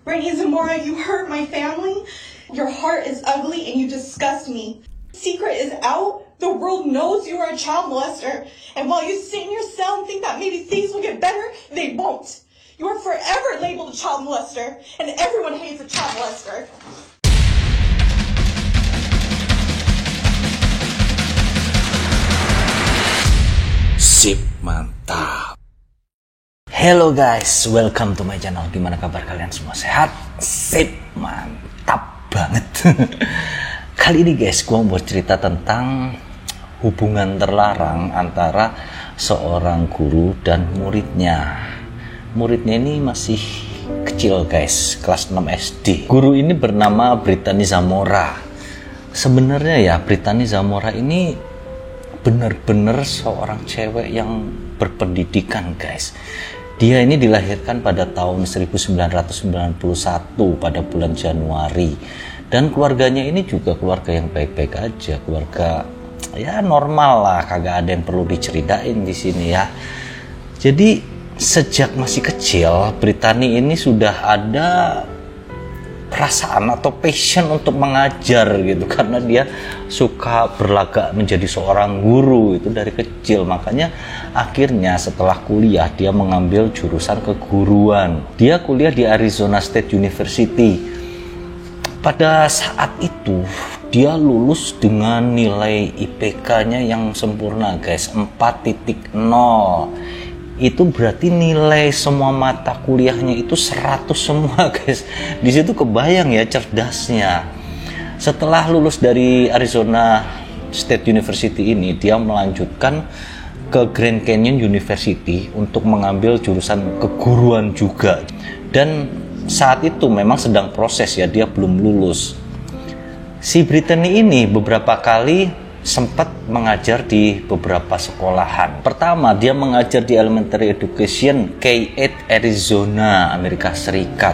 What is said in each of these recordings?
Brittany Zamora, you hurt my family. Your heart is ugly and you disgust me. Secret is out. The world knows you are a child molester. And while you sit in your cell and think that maybe things will get better, they won't. You are forever labeled a child molester. And everyone hates a child molester. Sip, mantap. Hello guys, welcome to my channel. Gimana kabar kalian semua? Sehat? Sip, mantap banget. Kali ini guys, gue mau cerita tentang hubungan terlarang antara seorang guru dan muridnya. Muridnya ini masih kecil guys, kelas 6 SD. Guru ini bernama Brittany Zamora. Sebenarnya ya, Brittany Zamora ini benar-benar seorang cewek yang berpendidikan guys. Dia ini dilahirkan pada tahun 1991 pada bulan Januari. Dan keluarganya ini juga keluarga yang baik-baik aja, keluarga ya normal lah, kagak ada yang perlu diceritain di sini ya. Jadi sejak masih kecil, Brittany ini sudah ada perasaan atau passion untuk mengajar gitu, karena dia suka berlagak menjadi seorang guru itu dari kecil. Makanya akhirnya setelah kuliah dia mengambil jurusan keguruan. Dia kuliah di Arizona State University. Pada saat itu dia lulus dengan nilai IPK-nya yang sempurna guys, 4.0. Itu berarti nilai semua mata kuliahnya itu 100 semua guys. Di situ kebayang ya cerdasnya. Setelah lulus dari Arizona State University ini, dia melanjutkan ke Grand Canyon University untuk mengambil jurusan keguruan juga. Dan saat itu memang sedang proses ya, dia belum lulus. Si Brittany ini beberapa kali sempat mengajar di beberapa sekolahan. Pertama, dia mengajar di Elementary Education K8 Arizona, Amerika Serikat.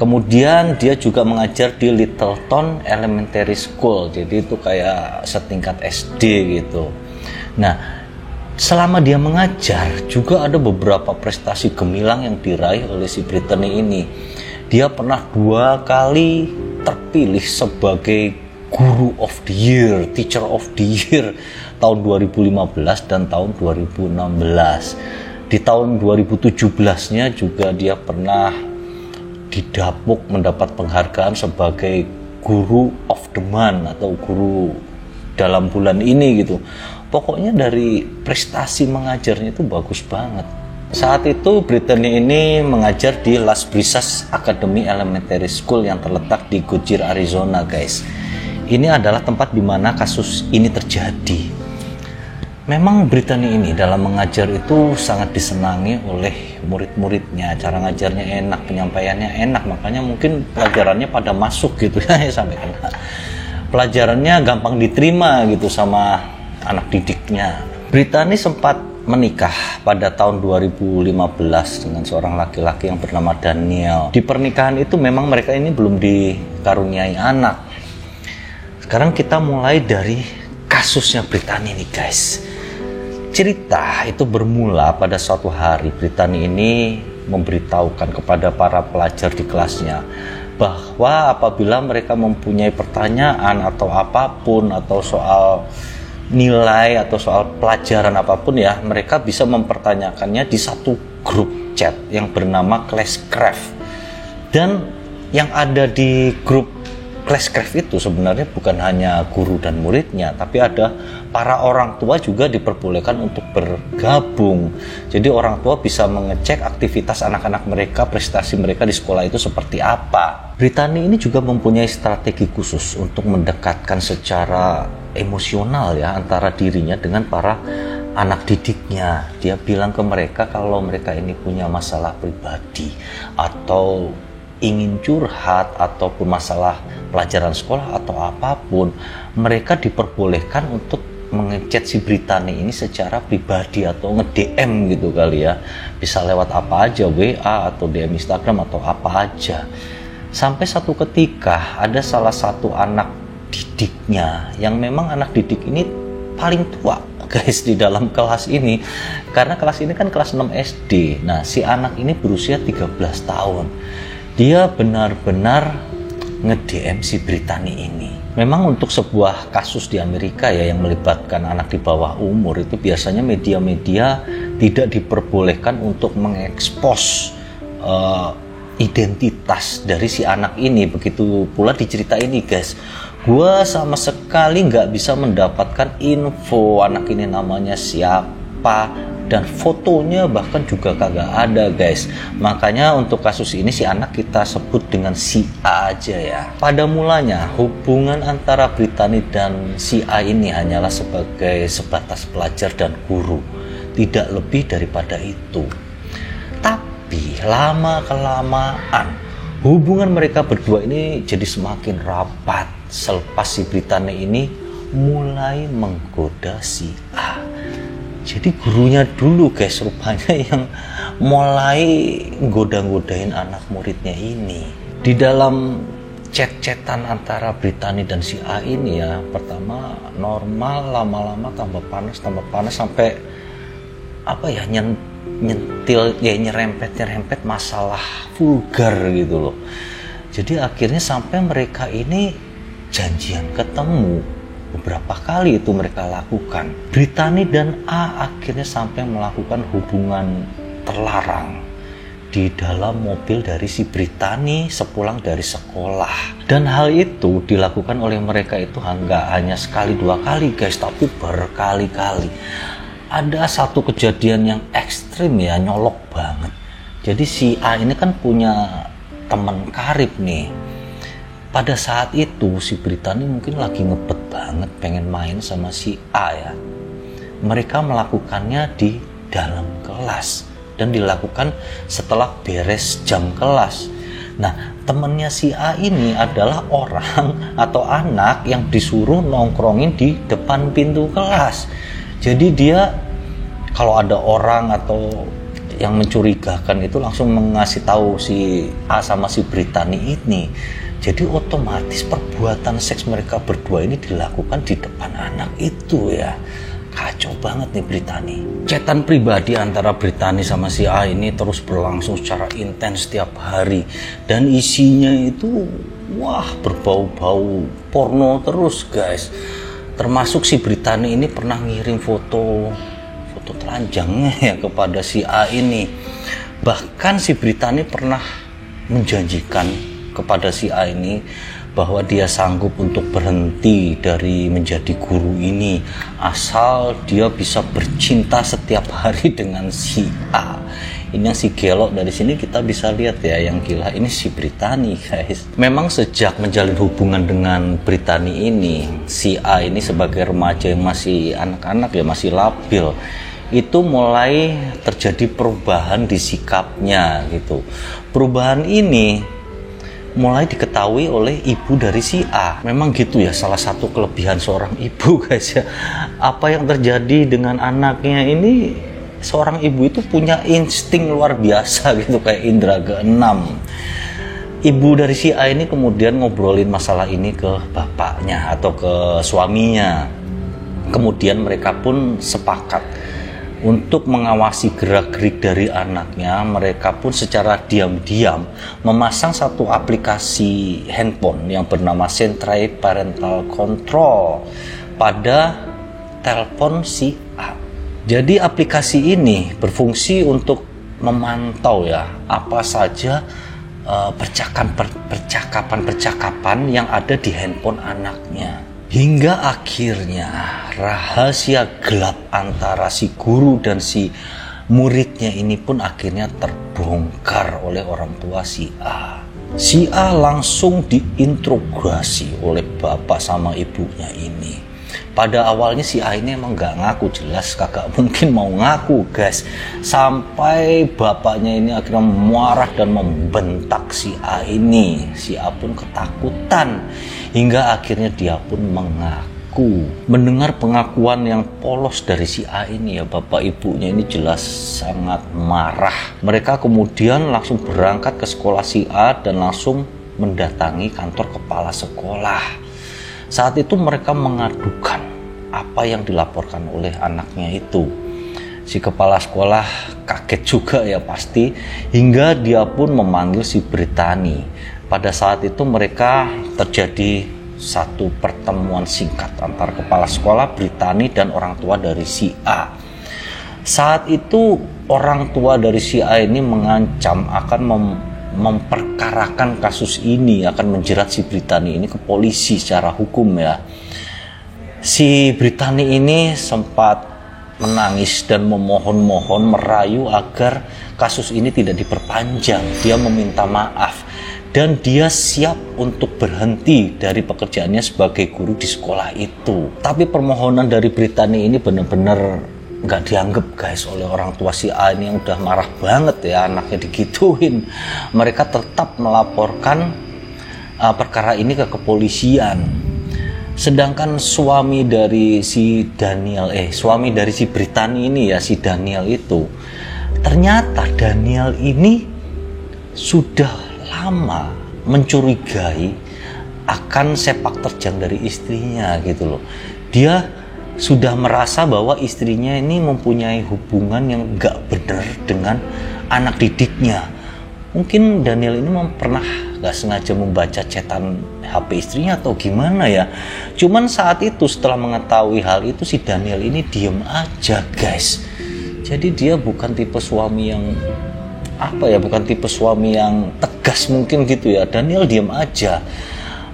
Kemudian dia juga mengajar di Littleton Elementary School. Jadi itu kayak setingkat SD gitu. Nah, selama dia mengajar juga ada beberapa prestasi gemilang yang diraih oleh si Brittany ini. Dia pernah 2 kali terpilih sebagai Guru of the Year, Teacher of the Year tahun 2015 dan tahun 2016. Di tahun 2017-nya juga dia pernah didapuk mendapat penghargaan sebagai Guru of the Month atau guru dalam bulan ini gitu. Pokoknya dari prestasi mengajarnya itu bagus banget. Saat itu Brittany ini mengajar di Las Brisas Academy Elementary School yang terletak di Goodyear, Arizona guys. Ini adalah tempat di mana kasus ini terjadi. Memang Brittany ini dalam mengajar itu sangat disenangi oleh murid-muridnya. Cara ngajarnya enak, penyampaiannya enak, makanya mungkin pelajarannya pada masuk gitu ya sampai kena. Pelajarannya gampang diterima gitu sama anak didiknya. Brittany sempat menikah pada tahun 2015 dengan seorang laki-laki yang bernama Daniel. Di pernikahan itu memang mereka ini belum dikaruniai anak. Sekarang kita mulai dari kasusnya Brittany ini guys. Cerita itu bermula pada suatu hari Brittany ini memberitahukan kepada para pelajar di kelasnya bahwa apabila mereka mempunyai pertanyaan atau apapun atau soal nilai atau soal pelajaran apapun ya, mereka bisa mempertanyakannya di satu grup chat yang bernama Classcraft. Dan yang ada di grup Classcraft itu sebenarnya bukan hanya guru dan muridnya, tapi ada para orang tua juga diperbolehkan untuk bergabung. Jadi orang tua bisa mengecek aktivitas anak-anak mereka, prestasi mereka di sekolah itu seperti apa. Brittany ini juga mempunyai strategi khusus untuk mendekatkan secara emosional ya antara dirinya dengan para anak didiknya. Dia bilang ke mereka kalau mereka ini punya masalah pribadi atau ingin curhat ataupun masalah pelajaran sekolah atau apapun, mereka diperbolehkan untuk mengechat si Brittany ini secara pribadi atau nge-DM gitu kali ya. Bisa lewat apa aja, WA atau DM Instagram atau apa aja. Sampai satu ketika ada salah satu anak didiknya yang memang anak didik ini paling tua guys di dalam kelas ini, karena kelas ini kan kelas 6 SD. Nah, si anak ini berusia 13 tahun. Dia benar-benar nge-DM si Britani ini. Memang untuk sebuah kasus di Amerika ya yang melibatkan anak di bawah umur itu biasanya media-media tidak diperbolehkan untuk mengekspos identitas dari si anak ini. Begitu pula di cerita ini guys, gue sama sekali nggak bisa mendapatkan info anak ini namanya siapa, dan fotonya bahkan juga kagak ada guys. Makanya untuk kasus ini si anak kita sebut dengan si A aja ya. Pada mulanya hubungan antara Britani dan si A ini hanyalah sebagai sebatas pelajar dan guru, tidak lebih daripada itu. Tapi lama kelamaan hubungan mereka berdua ini jadi semakin rapat selepas si Britani ini mulai menggoda si A. Jadi gurunya dulu guys rupanya yang mulai goda-godain anak muridnya ini. Di dalam chat-chatan antara Britani dan si A ini ya, pertama normal, lama-lama tambah panas sampai nyentil ya, nyerempet masalah vulgar gitu loh. Jadi akhirnya sampai mereka ini janjian ketemu. Beberapa kali itu mereka lakukan. Britani dan A akhirnya sampai melakukan hubungan terlarang di dalam mobil dari si Britani sepulang dari sekolah. Dan hal itu dilakukan oleh mereka itu nggak hanya sekali dua kali guys, tapi berkali-kali. Ada satu kejadian yang ekstrim ya, nyolok banget. Jadi si A ini kan punya teman karib nih. Pada saat itu si Britani mungkin lagi ngebet banget pengen main sama si A ya. Mereka melakukannya di dalam kelas dan dilakukan setelah beres jam kelas. Nah, temennya si A ini adalah orang atau anak yang disuruh nongkrongin di depan pintu kelas. Jadi dia kalau ada orang atau yang mencurigakan itu langsung mengasih tahu si A sama si Britani ini. Jadi otomatis perbuatan seks mereka berdua ini dilakukan di depan anak itu ya. Kacau banget nih Britani. Chatan pribadi antara Britani sama si A ini terus berlangsung secara intens setiap hari. Dan isinya itu wah berbau-bau porno terus guys. Termasuk si Britani ini pernah ngirim foto telanjangnya ya kepada si A ini. Bahkan si Britani pernah menjanjikan kepada si A ini bahwa dia sanggup untuk berhenti dari menjadi guru ini asal dia bisa bercinta setiap hari dengan si A. Ini yang si gelok dari sini kita bisa lihat ya, yang gila ini si Britani guys. Memang sejak menjalin hubungan dengan Britani ini, si A ini sebagai remaja yang masih anak-anak ya, masih labil, itu mulai terjadi perubahan di sikapnya gitu. Perubahan ini mulai diketahui oleh ibu dari si A. Memang gitu ya, salah satu kelebihan seorang ibu guys ya. Apa yang terjadi dengan anaknya ini, seorang ibu itu punya insting luar biasa gitu, kayak indera keenam. Ibu dari si A ini kemudian ngobrolin masalah ini ke bapaknya atau ke suaminya. Kemudian mereka pun sepakat untuk mengawasi gerak-gerik dari anaknya. Mereka pun secara diam-diam memasang satu aplikasi handphone yang bernama Centrale Parental Control pada telepon si A. Jadi aplikasi ini berfungsi untuk memantau ya apa saja percakapan yang ada di handphone anaknya. Hingga akhirnya rahasia gelap antara si guru dan si muridnya ini pun akhirnya terbongkar oleh orang tua si A. Si A langsung diinterogasi oleh bapak sama ibunya ini. Pada awalnya si A ini emang gak ngaku, jelas kagak mungkin mau ngaku guys. Sampai bapaknya ini akhirnya marah dan membentak si A ini. Si A pun ketakutan hingga akhirnya dia pun mengaku. Mendengar pengakuan yang polos dari si A ini ya, bapak ibunya ini jelas sangat marah. Mereka kemudian langsung berangkat ke sekolah si A dan langsung mendatangi kantor kepala sekolah. Saat itu mereka mengadukan apa yang dilaporkan oleh anaknya itu. Si kepala sekolah kaget juga ya pasti, hingga dia pun memanggil si Brittany. Pada saat itu mereka terjadi satu pertemuan singkat antara kepala sekolah Brittany dan orang tua dari si A. Saat itu orang tua dari si A ini mengancam akan memperkarakan kasus ini, akan menjerat si Brittany ini ke polisi secara hukum ya. Si Brittany ini sempat menangis dan memohon-mohon, merayu agar kasus ini tidak diperpanjang. Dia meminta maaf dan dia siap untuk berhenti dari pekerjaannya sebagai guru di sekolah itu. Tapi permohonan dari Brittany ini benar-benar nggak dianggap guys oleh orang tua si A ini, yang udah marah banget ya anaknya digituin. Mereka tetap melaporkan perkara ini ke kepolisian. Sedangkan suami dari si Brittany ini ya, si Daniel itu, ternyata Daniel ini sudah lama mencurigai akan sepak terjang dari istrinya gitu loh. Dia sudah merasa bahwa istrinya ini mempunyai hubungan yang gak benar dengan anak didiknya. Mungkin Daniel ini pernah gak sengaja membaca chatan HP istrinya atau gimana ya. Cuman saat itu setelah mengetahui hal itu, si Daniel ini diem aja guys. Jadi dia bukan tipe suami yang bukan tipe suami yang tegas mungkin gitu ya. Daniel diem aja.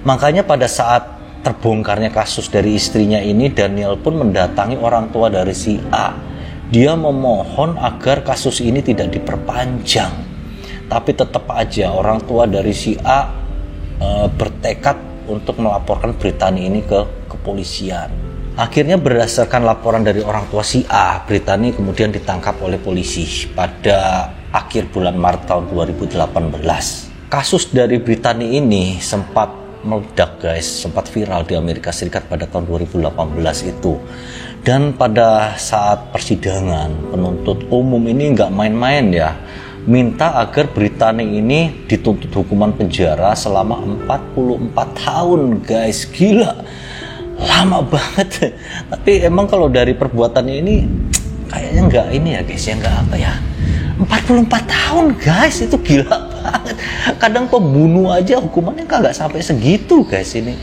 Makanya pada saat terbongkarnya kasus dari istrinya ini, Daniel pun mendatangi orang tua dari si A. Dia memohon agar kasus ini tidak diperpanjang. Tapi tetap aja orang tua dari si A bertekad untuk melaporkan Brittany ini ke kepolisian. Akhirnya berdasarkan laporan dari orang tua si A, Brittany kemudian ditangkap oleh polisi pada akhir bulan Maret tahun 2018. Kasus dari Brittany ini sempat meledak guys, sempat viral di Amerika Serikat pada tahun 2018 itu. Dan pada saat persidangan, penuntut umum ini nggak main-main ya, minta agar Brittany ini dituntut hukuman penjara selama 44 tahun guys. Gila, lama banget. Tapi emang kalau dari perbuatannya ini kayaknya nggak ini ya guys ya, nggak apa ya, 44 tahun guys, itu gila banget. Kadang pembunuh aja hukumannya kagak sampai segitu guys. Ini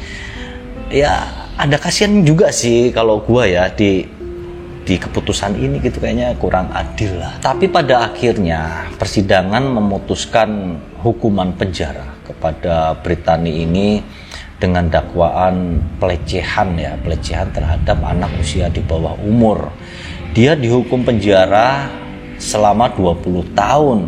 ya ada kasihan juga sih kalau gua ya di keputusan ini gitu, kayaknya kurang adil lah. Tapi pada akhirnya persidangan memutuskan hukuman penjara kepada Brittany ini dengan dakwaan pelecehan terhadap anak usia di bawah umur. Dia dihukum penjara selama 20 tahun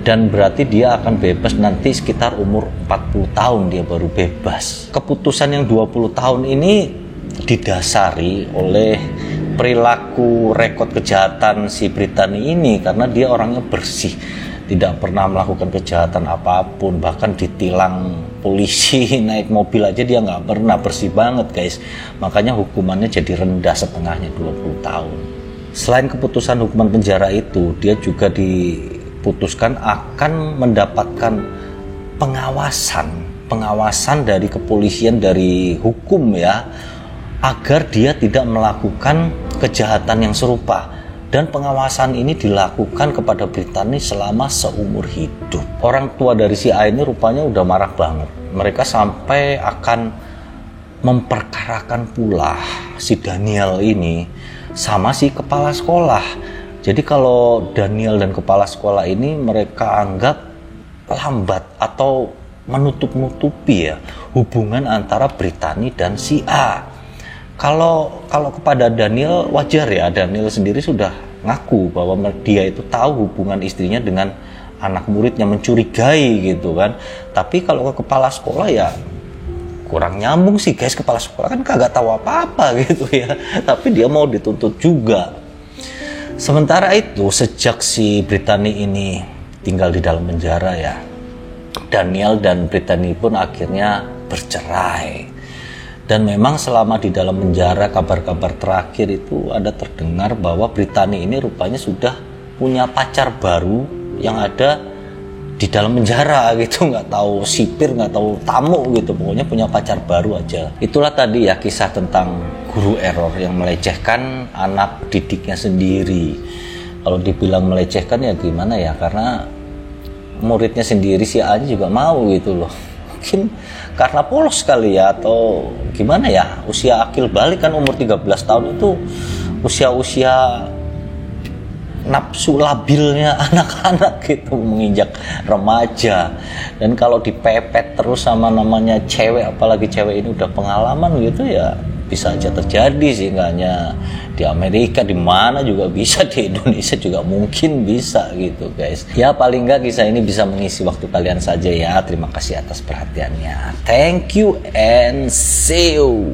dan berarti dia akan bebas nanti sekitar umur 40 tahun dia baru bebas. Keputusan yang 20 tahun ini didasari oleh perilaku rekod kejahatan si Brittany ini, karena dia orangnya bersih, tidak pernah melakukan kejahatan apapun, bahkan ditilang polisi naik mobil aja dia nggak pernah, bersih banget guys. Makanya hukumannya jadi rendah setengahnya, 20 tahun. Selain keputusan hukuman penjara itu, dia juga diputuskan akan mendapatkan pengawasan dari kepolisian, dari hukum ya, agar dia tidak melakukan kejahatan yang serupa. Dan pengawasan ini dilakukan kepada Brittany selama seumur hidup. Orang tua dari si A ini rupanya udah marah banget. Mereka sampai akan memperkarakan pula si Daniel ini sama si kepala sekolah. Jadi kalau Daniel dan kepala sekolah ini mereka anggap lambat atau menutup-nutupi ya hubungan antara Brittany dan si A. Kalau kepada Daniel wajar ya, Daniel sendiri sudah ngaku bahwa dia itu tahu hubungan istrinya dengan anak muridnya, mencurigai gitu kan. Tapi kalau ke kepala sekolah ya kurang nyambung sih guys, kepala sekolah kan kagak tahu apa-apa gitu ya. Tapi dia mau dituntut juga. Sementara itu sejak si Brittany ini tinggal di dalam penjara ya, Daniel dan Brittany pun akhirnya bercerai. Dan memang selama di dalam penjara, kabar-kabar terakhir itu ada terdengar bahwa Brittany ini rupanya sudah punya pacar baru yang ada di dalam penjara gitu. Nggak tahu sipir, nggak tahu tamu gitu, pokoknya punya pacar baru aja. Itulah tadi ya kisah tentang guru error yang melecehkan anak didiknya sendiri. Kalau dibilang melecehkan ya gimana ya, karena muridnya sendiri si A juga mau gitu loh. Mungkin karena polos kali ya, atau gimana ya, usia akil balik kan umur 13 tahun itu usia-usia nafsu labilnya anak-anak gitu, menginjak remaja. Dan kalau dipepet terus sama namanya cewek, apalagi cewek ini udah pengalaman gitu ya, bisa aja terjadi sih. Nggak hanya di Amerika, di mana juga bisa, di Indonesia juga mungkin bisa gitu guys. Ya paling nggak kisah ini bisa mengisi waktu kalian saja ya. Terima kasih atas perhatiannya. Thank you and see you.